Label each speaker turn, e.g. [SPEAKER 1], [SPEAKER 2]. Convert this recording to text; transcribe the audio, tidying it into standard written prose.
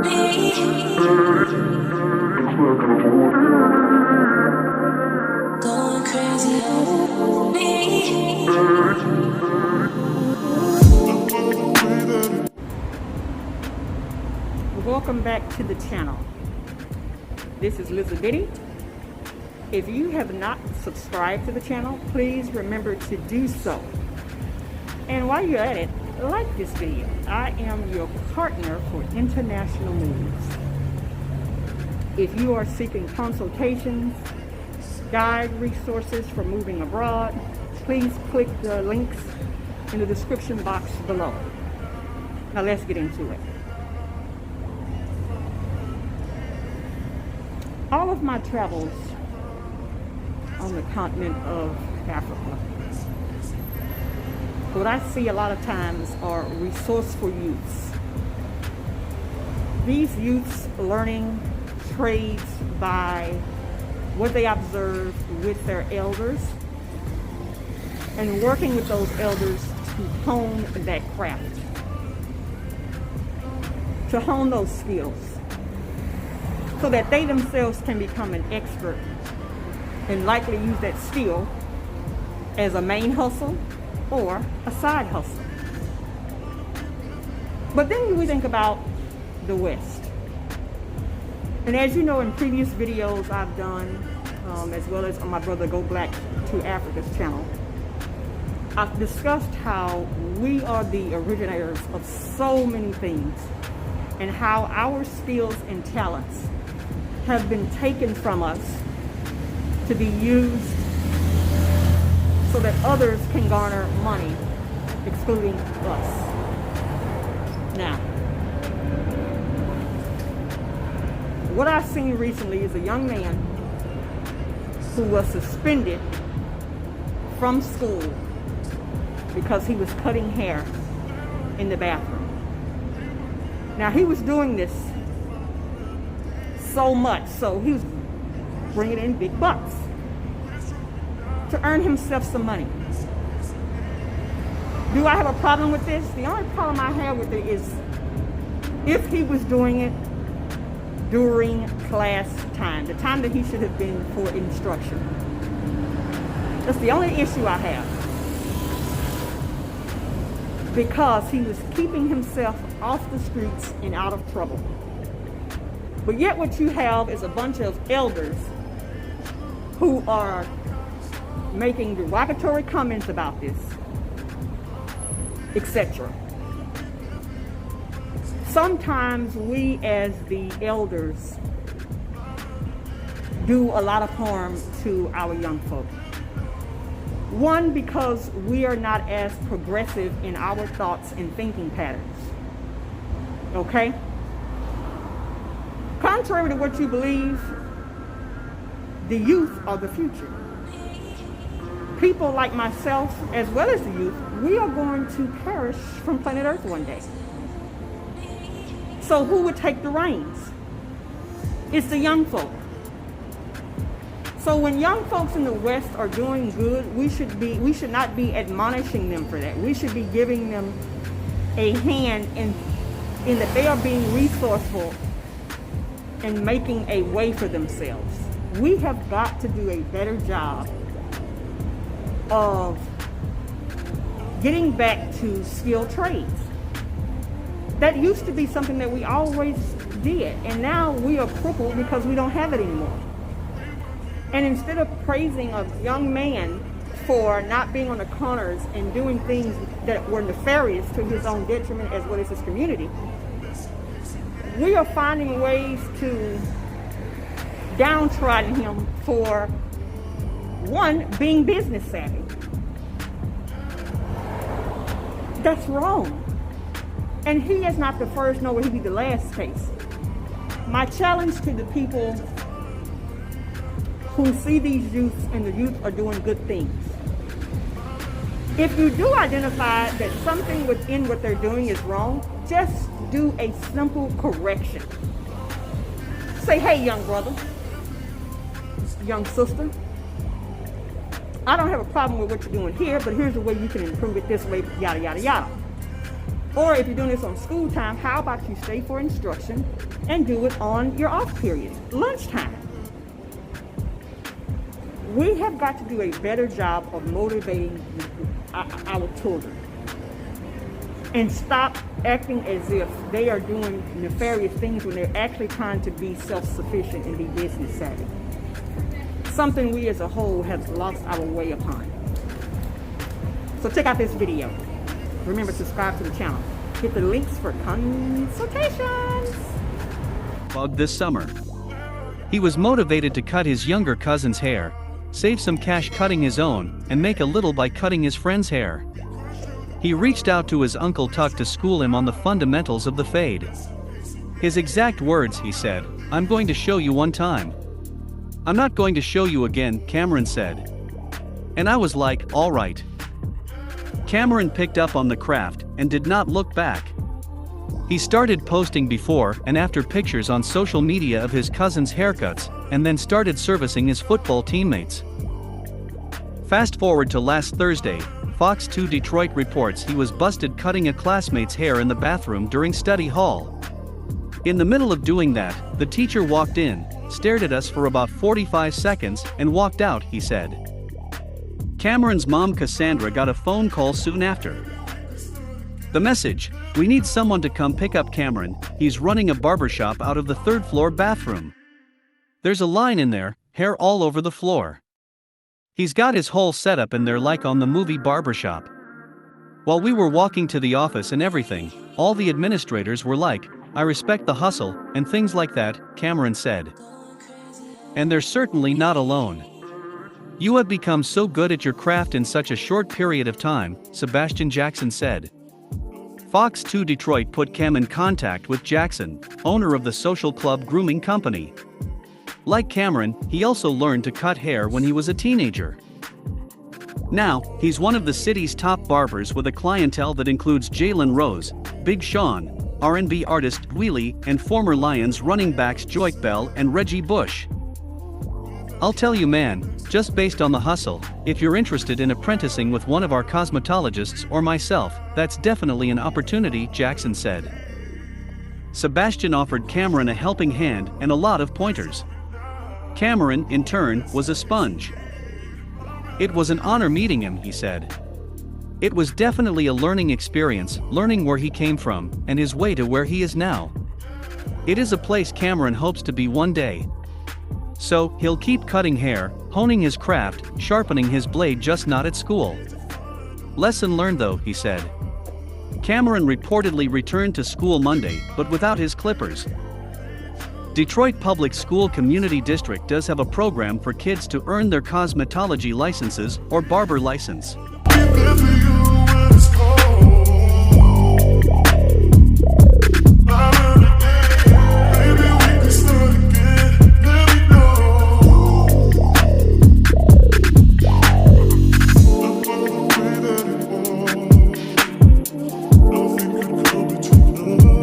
[SPEAKER 1] Going crazy over me.
[SPEAKER 2] Welcome back to the channel. This is Lizzabitty. If you have not subscribed to the channel, please remember to do so. And while you're at it, like this video. I am your partner for international moves. If you are seeking consultations, guide resources for moving abroad, please click the links in the description box below. Now let's get into it. All of my travels on the continent of Africa, what I see a lot of times are resourceful youths. These youths learning trades by what they observe with their elders and working with those elders to hone that craft, to hone those skills, so that they themselves can become an expert and likely use that skill as a main hustle or a side hustle. But then we think about the West. And as you know, in previous videos I've done, as well as on my Brother Go Black to Africa's channel, I've discussed how we are the originators of so many things and how our skills and talents have been taken from us to be used so that others can garner money, excluding us. Now, what I've seen recently is a young man who was suspended from school because he was cutting hair in the bathroom. Now, he was doing this so much, so he was bringing in big bucks to earn himself some money. Do I have a problem with this? The only problem I have with it is if he was doing it during class time, the time that he should have been for instruction. That's the only issue I have. Because he was keeping himself off the streets and out of trouble. But yet what you have is a bunch of elders who are making derogatory comments about this, etc. Sometimes we as the elders do a lot of harm to our young folk. One, because we are not as progressive in our thoughts and thinking patterns. Okay? Contrary to what you believe, the youth are the future. People like myself, as well as the youth, we are going to perish from planet Earth one day. So who would take the reins? It's the young folk. So when young folks in the West are doing good, we should not be admonishing them for that. We should be giving them a hand in that they are being resourceful and making a way for themselves. We have got to do a better job of getting back to skilled trades. That used to be something that we always did, and now we are crippled because we don't have it anymore. And instead of praising a young man for not being on the corners and doing things that were nefarious to his own detriment as well as his community, we are finding ways to downtrodden him for, one, being business savvy. That's wrong. And he is not the first, nor will he be the last case. My challenge to the people who see these youths and the youth are doing good things. If you do identify that something within what they're doing is wrong, just do a simple correction. Say, hey, young brother, young sister, I don't have a problem with what you're doing here, but here's the way you can improve it this way, yada, yada, yada. Or if you're doing this on school time, how about you stay for instruction and do it on your off periods, lunchtime? We have got to do a better job of motivating our children and stop acting as if they are doing nefarious things when they're actually trying to be self-sufficient and be business savvy. Something we as a whole have lost our way upon. So check out this video. Remember, subscribe to the channel. Hit the links for consultations.
[SPEAKER 3] This summer, he was motivated to cut his younger cousin's hair, save some cash cutting his own, and make a little by cutting his friend's hair. He reached out to his Uncle Tuck to school him on the fundamentals of the fade. His exact words, he said, "I'm going to show you one time. I'm not going to show you again," Cameron said. And I was like, all right. Cameron picked up on the craft and did not look back. He started posting before and after pictures on social media of his cousin's haircuts, and then started servicing his football teammates. Fast forward to last Thursday, Fox 2 Detroit reports he was busted cutting a classmate's hair in the bathroom during study hall. In the middle of doing that, the teacher walked in, stared at us for about 45 seconds, and walked out, he said. Cameron's mom Cassandra got a phone call soon after. The message: "We need someone to come pick up Cameron, he's running a barbershop out of the third floor bathroom. There's a line in there, hair all over the floor. He's got his whole setup in there like on the movie Barbershop." While we were walking to the office and everything, all the administrators were like, "I respect the hustle," and things like that, Cameron said. And they're certainly not alone. "You have become so good at your craft in such a short period of time," Sebastian Jackson said. Fox 2 Detroit put Cam in contact with Jackson, owner of the social club grooming company. Like Cameron, he also learned to cut hair when he was a teenager. Now, he's one of the city's top barbers with a clientele that includes Jalen Rose, Big Sean, R&B artist Wheelie, and former Lions running backs Joique Bell and Reggie Bush. "I'll tell you, man, just based on the hustle, if you're interested in apprenticing with one of our cosmetologists or myself, that's definitely an opportunity," Jackson said. Sebastian offered Cameron a helping hand and a lot of pointers. Cameron, in turn, was a sponge. "It was an honor meeting him," he said. "It was definitely a learning experience, learning where he came from, and his way to where he is now. It is a place Cameron hopes to be one day. So, he'll keep cutting hair, honing his craft, sharpening his blade, just not at school. Lesson learned though," he said. Cameron reportedly returned to school Monday, but without his clippers. Detroit Public School Community District does have a program for kids to earn their cosmetology licenses or barber license.